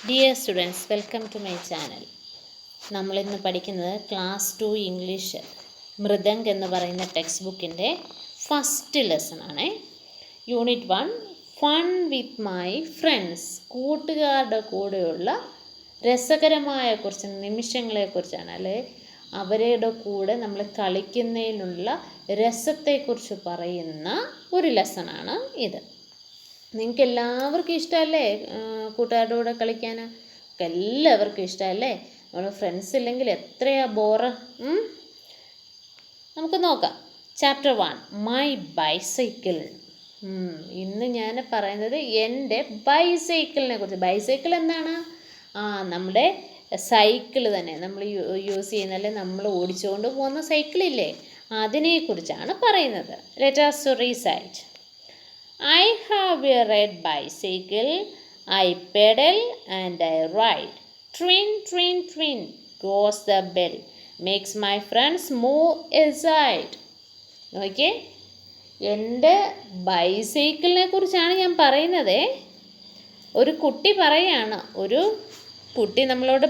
Dear students, welcome to my channel. നമ്മളിന്ന് പഠിക്കുന്നത് class 2 English മൃദംഗ് എന്ന് പറയുന്ന ടെക്സ്റ്റ് ബുക്കിൻ്റെ ഫസ്റ്റ് ലെസൺ ആണ്. Unit 1 fun with my friends. കൂട്ടുകാരുടെ കൂടെയുള്ള രസകരമായ കുറച്ച് നിമിഷങ്ങളെക്കുറിച്ചാണ്, അല്ലെ അവരുടെ കൂടെ നമ്മൾ കളിക്കുന്നതിനുള്ള രസത്തെക്കുറിച്ച് പറയുന്ന ഒരു ലെസണാണ് ഇത്. നിങ്ങൾക്ക് എല്ലാവർക്കും ഇഷ്ടമല്ലേ കൂട്ടുകാരുടെ കൂടെ കളിക്കാൻ? എല്ലാവർക്കും ഇഷ്ടമല്ലേ? നമ്മൾ ഫ്രണ്ട്സ് ഇല്ലെങ്കിൽ എത്രയാ ബോറ്. നമുക്ക് നോക്കാം. Chapter 1 my bicycle. ഇന്ന് ഞാൻ പറയുന്നത് എൻ്റെ ബൈസൈക്കിളിനെ കുറിച്ച്. ബൈസൈക്കിൾ എന്താണ്? നമ്മുടെ സൈക്കിൾ തന്നെ, നമ്മൾ യൂസ് ചെയ്യുന്ന, അല്ലെ നമ്മൾ ഓടിച്ചുകൊണ്ട് പോകുന്ന സൈക്കിളില്ലേ, അതിനെക്കുറിച്ചാണ് പറയുന്നത്. Let us റീസൈറ്റ്. I have a red bicycle. I pedal and I ride. Twin, twin, twin goes the bell. Makes my friends move aside. Okay, എൻ്റെ ബൈസൈക്കിളിനെ കുറിച്ചാണ് ഞാൻ പറയുന്നത്. ഒരു കുട്ടി പറയാണ്, ഒരു കുട്ടി നമ്മളോട്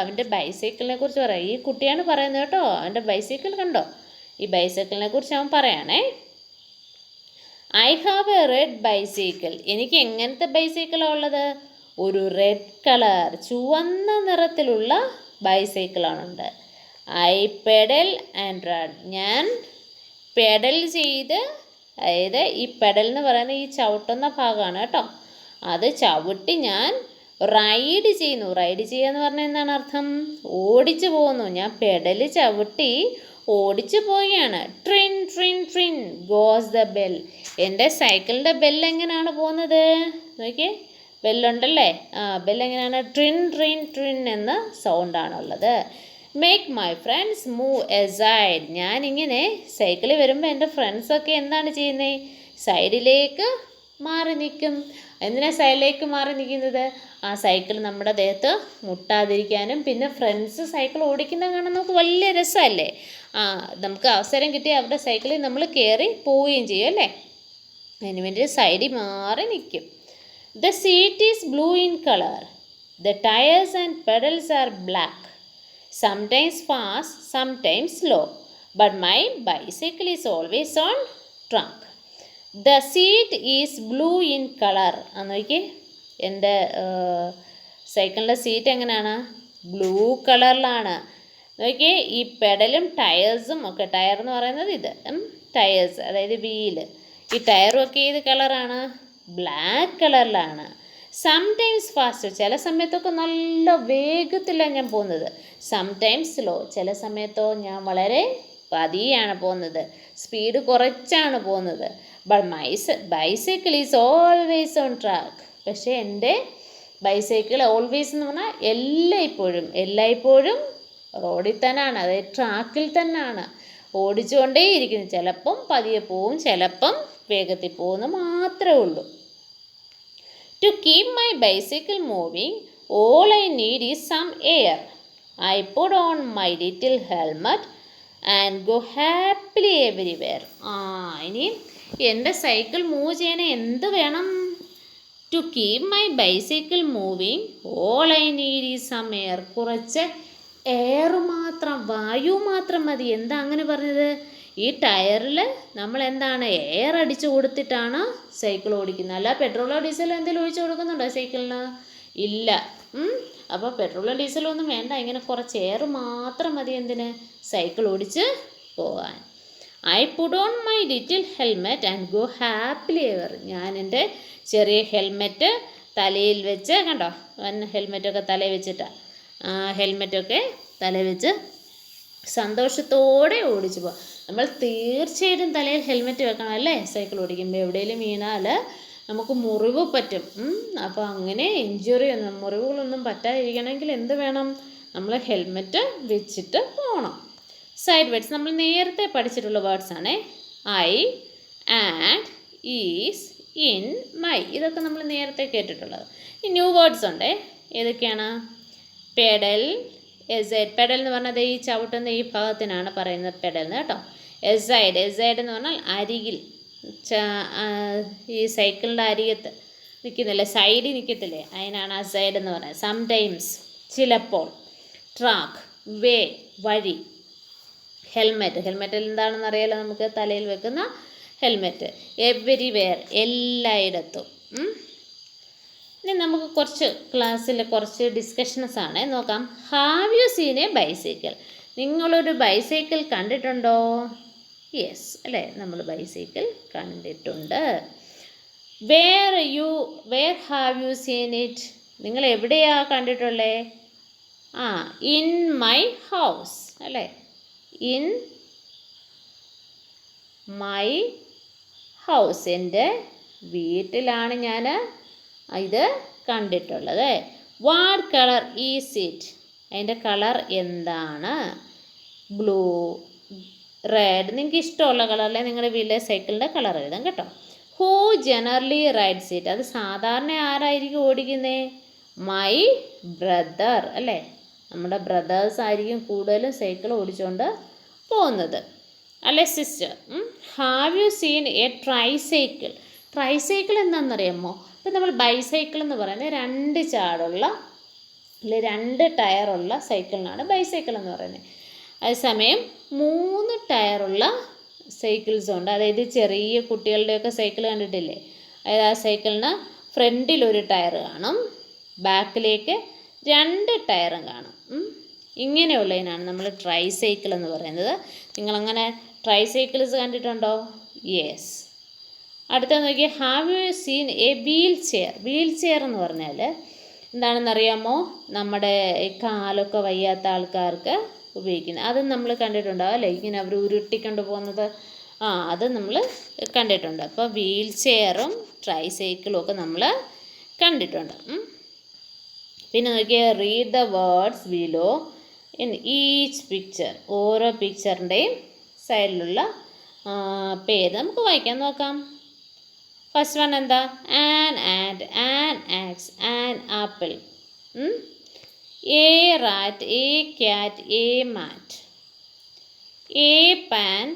അവൻ്റെ ബൈസൈക്കിളിനെ കുറിച്ച് പറയാം. ഈ കുട്ടിയാണ് പറയുന്നത് കേട്ടോ. അവൻ്റെ ബൈസൈക്കിൾ കണ്ടോ? ഈ ബൈസൈക്കിളിനെ കുറിച്ച് അവൻ പറയണേ. I have a red bicycle. എനിക്ക് എങ്ങനത്തെ ബൈസൈക്കിളാണ് ഉള്ളത്? ഒരു റെഡ് കളർ, ചുവന്ന നിറത്തിലുള്ള ബൈസൈക്കിളാണുണ്ട്. I pedal and ride. ഞാൻ പെഡൽ ചെയ്ത്, അതായത് ഈ പെഡൽ എന്ന് പറയുന്നത് ഈ ചവിട്ടുന്ന ഭാഗമാണ് കേട്ടോ, അത് ചവിട്ടി ഞാൻ റൈഡ് ചെയ്യുന്നു. റൈഡ് ചെയ്യുക എന്ന് പറഞ്ഞാൽ എന്താണ് അർത്ഥം? ഓടിച്ചു പോകുന്നു. ഞാൻ പെഡൽ ചവിട്ടി ഓടിച്ചു പോവുകയാണ്. ട്രിൻ ട്രിൻ ട്രിൻ ഗോസ് ദ ബെൽ. എൻ്റെ സൈക്കിളിൻ്റെ ബെല്ല് എങ്ങനെയാണ് പോകുന്നത്? നോക്കിയേ, ബെല്ലുണ്ടല്ലേ. ബെല്ലെങ്ങനെയാണ്? ട്രിൻ ട്രിൻ ട്രിൻ എന്ന സൗണ്ടാണുള്ളത്. Make my friends move aside. ഞാനിങ്ങനെ സൈക്കിളിൽ വരുമ്പോൾ എൻ്റെ ഫ്രണ്ട്സൊക്കെ എന്താണ് ചെയ്യുന്നത്? സൈഡിലേക്ക് മാറി നിൽക്കും. എന്തിനാണ് സൈഡിലേക്ക് മാറി നിൽക്കുന്നത്? ആ സൈക്കിൾ നമ്മുടെ ദേഹത്ത് മുട്ടാതിരിക്കാനും, പിന്നെ ഫ്രണ്ട്സ് സൈക്കിൾ ഓടിക്കുന്നത് കാണാൻ നമുക്ക് വലിയ രസമല്ലേ. നമുക്ക് അവസരം കിട്ടി അവരുടെ സൈക്കിളിൽ നമ്മൾ കയറി പോവുകയും ചെയ്യും അല്ലേ. അതിന് വേണ്ടി സൈഡിൽ മാറി നിൽക്കും. The seat is blue in colour. The tyres and pedals are black. Sometimes fast, sometimes slow, but my bicycle is always on track. The seat is blue in colour. നോക്കിയേ, എൻ്റെ സൈക്കിളിൻ്റെ സീറ്റ് എങ്ങനെയാണ്? ബ്ലൂ കളറിലാണ്. നോക്കിയേ, ഈ പെഡലും ടയേഴ്സും ഒക്കെ, tyre എന്ന് പറയുന്നത് ഇത്, ടയേഴ്സ് അതായത് വീല്, ഈ ടയറും ഒക്കെ ഏത് കളറാണ്? ബ്ലാക്ക് കളറിലാണ്. സംടൈംസ് ഫാസ്റ്റ്, ചില സമയത്തൊക്കെ നല്ല വേഗത്തിലാണ് ഞാൻ പോകുന്നത്. സംടൈംസ് സ്ലോ, ചില സമയത്തോ ഞാൻ വളരെ പതിയാണ് പോകുന്നത്, സ്പീഡ് കുറച്ചാണ് പോകുന്നത്. But my bicycle is always on track. പക്ഷേ എൻ്റെ ബൈസൈക്കിൾ ഓൾവേസ് എന്ന് പറഞ്ഞാൽ എല്ലായ്പ്പോഴും റോഡിൽ തന്നെയാണ്, അതായത് ട്രാക്കിൽ തന്നെയാണ് ഓടിച്ചുകൊണ്ടേയിരിക്കുന്നത്. ചിലപ്പം പതിയെ പോവും, ചിലപ്പം വേഗത്തിൽ പോകുന്നു മാത്രമേ ഉള്ളൂ. To keep my bicycle moving all I need is some air. I put on my little helmet and go happily everywhere. ഇനി എൻ്റെ സൈക്കിൾ മൂവ് ചെയ്യണ എന്ത് വേണം? To keep my bicycle moving all I need is some air. കുറച്ച് air മാത്രം, വായു മാത്രം മതി. എന്താ അങ്ങനെ പറഞ്ഞത്? ഈ ടയറിൽ നമ്മൾ എന്താണ് എയർ അടിച്ചു കൊടുത്തിട്ടാണ് സൈക്കിൾ ഓടിക്കുന്നത്. അല്ല പെട്രോളോ ഡീസലോ എന്തെങ്കിലും ഒഴിച്ചു കൊടുക്കുന്നുണ്ടോ സൈക്കിളിന്? ഇല്ല. അപ്പോൾ പെട്രോളോ ഡീസലോ ഒന്നും വേണ്ട, ഇങ്ങനെ കുറച്ച് എയർ മാത്രം മതി. എന്തിന്? സൈക്കിൾ ഓടിച്ച് പോകാൻ. I put on my little helmet and go happily ever. ഞാൻ എൻ്റെ ചെറിയ ഹെൽമെറ്റ് തലയിൽ വെച്ച്, കണ്ടോ, ഹെൽമെറ്റൊക്കെ തലയിൽ വെച്ചിട്ടാണ്, ഹെൽമെറ്റൊക്കെ തലയിൽ വെച്ച് സന്തോഷത്തോടെ ഓടിച്ചു പോകാം. നമ്മൾ തീർച്ചയായിട്ടും തലയിൽ ഹെൽമെറ്റ് വെക്കണം അല്ലേ? സൈക്കിൾ ഓടിക്കുമ്പോൾ എവിടെയെങ്കിലും വീണാൽ നമുക്ക് മുറിവ് പറ്റും. അപ്പോൾ അങ്ങനെ മുറിവുകളൊന്നും പറ്റാതിരിക്കണമെങ്കിൽ എന്ത് വേണം? നമ്മൾ ഹെൽമെറ്റ് വെച്ചിട്ട് പോകണം. സൈഡ് വേർഡ്സ് നമ്മൾ നേരത്തെ പഠിച്ചിട്ടുള്ള വേർഡ്സാണ്. I, and, is, in, my, ഇതൊക്കെ നമ്മൾ നേരത്തെ കേട്ടിട്ടുള്ളത്. ഈ ന്യൂ വേർഡ്സ് ഉണ്ട്. ഏതൊക്കെയാണ്? Pedal, aside. പെഡൽ എന്ന് പറഞ്ഞാൽ ഈ ചവിട്ടുന്ന ഈ ഭാഗത്തിനാണ് പറയുന്നത് പെഡൽ എന്ന് കേട്ടോ. എസൈഡ് എന്ന് പറഞ്ഞാൽ അരികിൽ, ഈ സൈക്കിളിൻ്റെ അരികത്ത് നിൽക്കുന്നില്ലേ, സൈഡിൽ നിൽക്കത്തില്ലേ, അതിനാണ് അസൈഡ് എന്ന് പറയുന്നത്. സംടൈംസ് ചിലപ്പോൾ, ട്രാക്ക് വേ വഴി, ഹെൽമെറ്റ് എന്താണെന്ന് അറിയാലോ നമുക്ക്, തലയിൽ വെക്കുന്ന ഹെൽമെറ്റ്, എവരിവെയർ എല്ലായിടത്തും. ഇനി നമുക്ക് കുറച്ച് ക്ലാസ്സിൽ കുറച്ച് ഡിസ്കഷൻസ് ആണ് നോക്കാം. Have you seen a bicycle? നിങ്ങളൊരു ബൈസൈക്കിൾ കണ്ടിട്ടുണ്ടോ? യെസ് അല്ലേ, നമ്മൾ ബൈസൈക്കിൾ കണ്ടിട്ടുണ്ട്. Where have you seen it? നിങ്ങൾ എവിടെയാണ് കണ്ടിട്ടുള്ളത്? ഇൻ മൈ ഹൗസ് അല്ലേ, ഇൻ മൈ ഹൗസ്, എൻ്റെ വീട്ടിലാണ് ഞാൻ ഇത് കണ്ടിട്ടുള്ളത്. What colour is it? അതിൻ്റെ കളർ എന്താണ്? ബ്ലൂ, റെഡ്, നിങ്ങൾക്ക് ഇഷ്ടമുള്ള കളറിലെ നിങ്ങളുടെ വീട്ടിലെ സൈക്കിളിൻ്റെ കളർ എഴുതാം കേട്ടോ. Who generally rides it? അത് സാധാരണ ആരായിരിക്കും ഓടിക്കുന്നത്? മൈ ബ്രദർ അല്ലേ, നമ്മുടെ ബ്രദേഴ്സ് ആയിരിക്കും കൂടുതലും സൈക്കിൾ ഓടിച്ചുകൊണ്ട് പോകുന്നത് അല്ലേ sister. Have you seen A tricycle? Tricycle എന്താണെന്നറിയാമോ? ഇപ്പം നമ്മൾ ബൈസൈക്കിൾ എന്ന് പറയുന്നത് 2 ചാടുള്ള അല്ലെ 2 ടയറുള്ള സൈക്കിളിനാണ് ബൈസൈക്കിൾ എന്ന് പറയുന്നത്. അതേസമയം 3 ടയറുള്ള സൈക്കിൾസ് ഉണ്ട്. അതായത് ചെറിയ കുട്ടികളുടെയൊക്കെ സൈക്കിൾ കണ്ടിട്ടില്ലേ, അതായത് ആ സൈക്കിളിന് ഫ്രണ്ടിൽ ഒരു ടയർ കാണും, ബാക്കിലേക്ക് 2 ടയറും കാണും. ഇങ്ങനെയുള്ളതിനാണ് നമ്മൾ ട്രൈസൈക്കിൾ എന്ന് പറയുന്നത്. നിങ്ങളങ്ങനെ ട്രൈസൈക്കിൾസ് കണ്ടിട്ടുണ്ടോ? യെസ്. അടുത്ത നോക്കി, have you seen A wheel chair? Wheel chair എന്ന് പറഞ്ഞാൽ എന്താണെന്നറിയാമോ? നമ്മുടെ കാലൊക്കെ വയ്യാത്ത ആൾക്കാർക്ക് ഉപയോഗിക്കുന്നത്. അത് നമ്മൾ കണ്ടിട്ടുണ്ടാവും അല്ലേ, ഇങ്ങനെ അവർ ഉരുട്ടിക്കൊണ്ട് പോകുന്നത്. അത് നമ്മൾ കണ്ടിട്ടുണ്ട്. അപ്പോൾ വീൽ ചെയറും ട്രൈസൈക്കിളും ഒക്കെ നമ്മൾ കണ്ടിട്ടുണ്ട്. പിന്നെ നോക്കിയാൽ read the words below in each picture. ഓരോ പിക്ചറിൻ്റെയും സൈഡിലുള്ള പേര് നമുക്ക് വായിക്കാൻ നോക്കാം. ഫസ്റ്റ് വൺ എന്താ? An ant, an axe, an apple, a rat, a cat, a mat, a pan,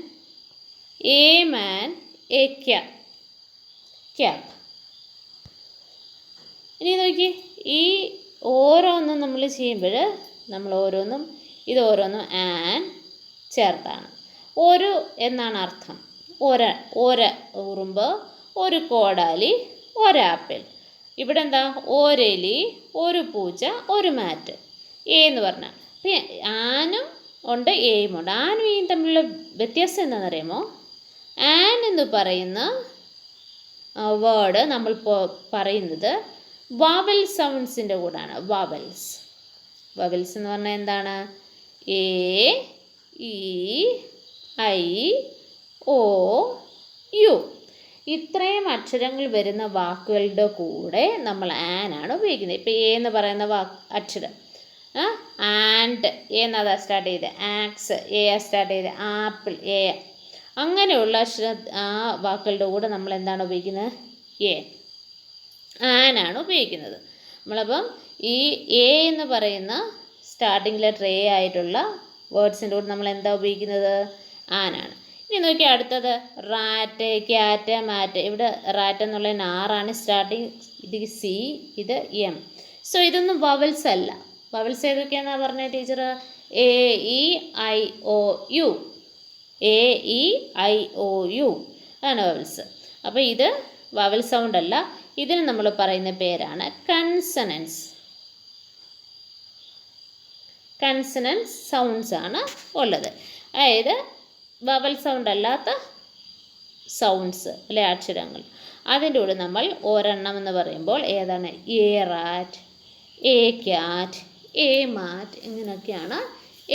a man, a cap. ഇനി നോക്കി, ഈ ഓരോന്നും നമ്മൾ ചെയ്യുമ്പോൾ നമ്മൾ ഇത് ഓരോന്നും ആൻ ചേർത്താണ്. ഒരു എന്നാണ് അർത്ഥം. ഒരു ഉറുമ്പ്, ഒരു കോടാലി, ഒരാപ്പിൾ. ഇവിടെ എന്താ? ഒരെലി, ഒരു പൂച്ച, ഒരു മാറ്റ്. എ എന്ന് പറഞ്ഞാൽ അപ്പം ആനും ഉണ്ട് എയും ഉണ്ട്. ആനും എയും തമ്മിലുള്ള വ്യത്യാസം എന്താണെന്നറിയാമോ? ആൻ എന്ന് പറയുന്ന വേർഡ് നമ്മൾ പറയുന്നത് വവൽ സൗണ്ട്സിൻ്റെ കൂടാണ്. വവൽസ് എന്ന് പറഞ്ഞാൽ എന്താണ്? A, E, I, O, U. ഇത്രയും അക്ഷരങ്ങൾ വരുന്ന വാക്കുകളുടെ കൂടെ നമ്മൾ ആനാണ് ഉപയോഗിക്കുന്നത്. ഇപ്പോൾ എ എന്ന് പറയുന്ന അക്ഷരം, ആൻഡ് എ എന്നതാ സ്റ്റാർട്ട് ചെയ്ത്, ആക്സ് എ സ്റ്റാർട്ട് ചെയ്ത്, ആപ്പിൾ എ, അങ്ങനെയുള്ള ആ വാക്കുകളുടെ കൂടെ നമ്മൾ എന്താണ് ഉപയോഗിക്കുന്നത്? എ, ആനാണ് ഉപയോഗിക്കുന്നത്. നമ്മളപ്പം ഈ എ എന്ന് പറയുന്ന സ്റ്റാർട്ടിംഗ് ലെറ്റർ എ ആയിട്ടുള്ള വേർഡ്സിൻ്റെ കൂടെ നമ്മൾ എന്താ ഉപയോഗിക്കുന്നത്? ആനാണ്. ഇനി നോക്കി അടുത്തത് റാറ്റ്, ക്യാറ്റ്, മാറ്റ്. ഇവിടെ റാറ്റ് എന്നുള്ളതിന് ആറാണ് സ്റ്റാർട്ടിങ്, ഇത് സി, ഇത് എം. സോ ഇതൊന്നും വവൽസ് അല്ല. വവൽസ് ഏതൊക്കെയാണെന്നാണ് പറഞ്ഞത് teacher? A, E, I, O, U. A, E, I, O, U ആണ് വവൽസ്. അപ്പോൾ ഇത് വവൽ സൗണ്ട് അല്ല. ഇതിന് നമ്മൾ പറയുന്ന പേരാണ് കൺസണൻസ്. കൺസണൻസ് സൗണ്ട്സ് ആണ് ഉള്ളത്. അതായത് വവൽ സൗണ്ട് അല്ലാത്ത സൗണ്ട്സ് അല്ലെ, അക്ഷരങ്ങൾ. അതിൻ്റെ കൂടെ നമ്മൾ ഒരെണ്ണം എന്ന് പറയുമ്പോൾ ഏതാണ്? A rat, a cat, a mat, ഇങ്ങനെയൊക്കെയാണ്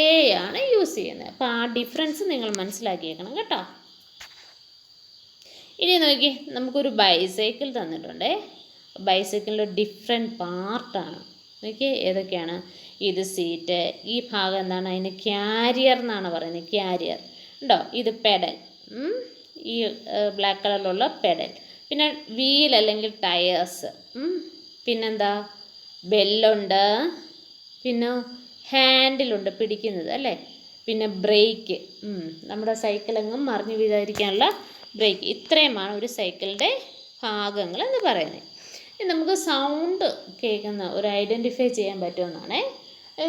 എ ആണ് യൂസ് ചെയ്യുന്നത്. അപ്പോൾ ആ ഡിഫറൻസ് നിങ്ങൾ മനസ്സിലാക്കിയേക്കണം കേട്ടോ. ഇനി നോക്കി, നമുക്കൊരു ബൈസൈക്കിൾ തന്നിട്ടുണ്ട്. ബൈസൈക്കിളിൻ്റെ ഡിഫറെൻറ്റ് പാർട്ടാണ്. നോക്കി ഏതൊക്കെയാണ്? ഇത് സീറ്റ്, ഈ ഭാഗം എന്താണ്? അതിന് ക്യാരിയർ എന്നാണ് പറയുന്നത്. ക്യാരിയർ ഉണ്ടോ? ഇത് പെഡൽ, ഈ ബ്ലാക്ക് കളറിലുള്ള പെഡൽ. പിന്നെ വീൽ അല്ലെങ്കിൽ ടയേഴ്സ്. പിന്നെന്താ? ബെല്ലുണ്ട്, പിന്നെ ഹാൻഡിലുണ്ട് പിടിക്കുന്നത് അല്ലേ, പിന്നെ ബ്രേക്ക്, നമ്മുടെ സൈക്കിളെങ്ങും മറിഞ്ഞു വീഴാതിരിക്കാനുള്ള ബ്രേക്ക്. ഇത്രയുമാണ് ഒരു സൈക്കിളിൻ്റെ ഭാഗങ്ങൾ എന്ന് പറയുന്നത്. ഇനി നമുക്ക് സൗണ്ട് കേൾക്കുന്ന ഒരു ഐഡൻറ്റിഫൈ ചെയ്യാൻ പറ്റുമെന്നാണേ.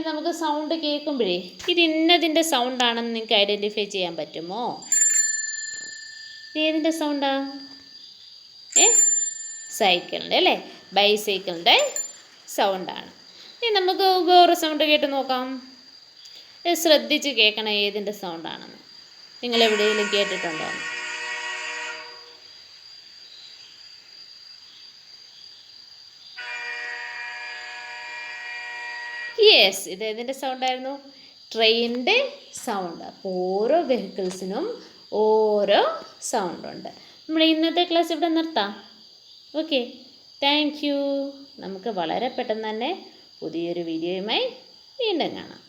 നമുക്ക് സൗണ്ട് കേൾക്കുമ്പോഴേ ഇത് ഇന്നതിൻ്റെ സൗണ്ടാണെന്ന് നിങ്ങൾക്ക് ഐഡൻറ്റിഫൈ ചെയ്യാൻ പറ്റുമോ? ഏതിൻ്റെ സൗണ്ടാ? സൈക്കിളിൻ്റെ അല്ലേ, ബൈസൈക്കിളിൻ്റെ സൗണ്ടാണ്. ഇനി നമുക്ക് വേറെ സൗണ്ട് കേട്ട് നോക്കാം. ശ്രദ്ധിച്ച് കേൾക്കണം ഏതിൻ്റെ സൗണ്ടാണെന്ന്. നിങ്ങൾ എവിടെയെങ്കിലും കേട്ടിട്ടുണ്ടോ? യെസ്, ഇത് ഏതിൻ്റെ സൗണ്ടായിരുന്നു? ട്രെയിനിൻ്റെ സൗണ്ട്. അപ്പോൾ ഓരോ വെഹിക്കിൾസിനും ഓരോ സൗണ്ടുണ്ട്. നമ്മൾ ഇന്നത്തെ ക്ലാസ് ഇവിടെ നിർത്താം. Okay, thank you. നമുക്ക് വളരെ പെട്ടെന്ന് തന്നെ പുതിയൊരു വീഡിയോയുമായി വീണ്ടും കാണാം.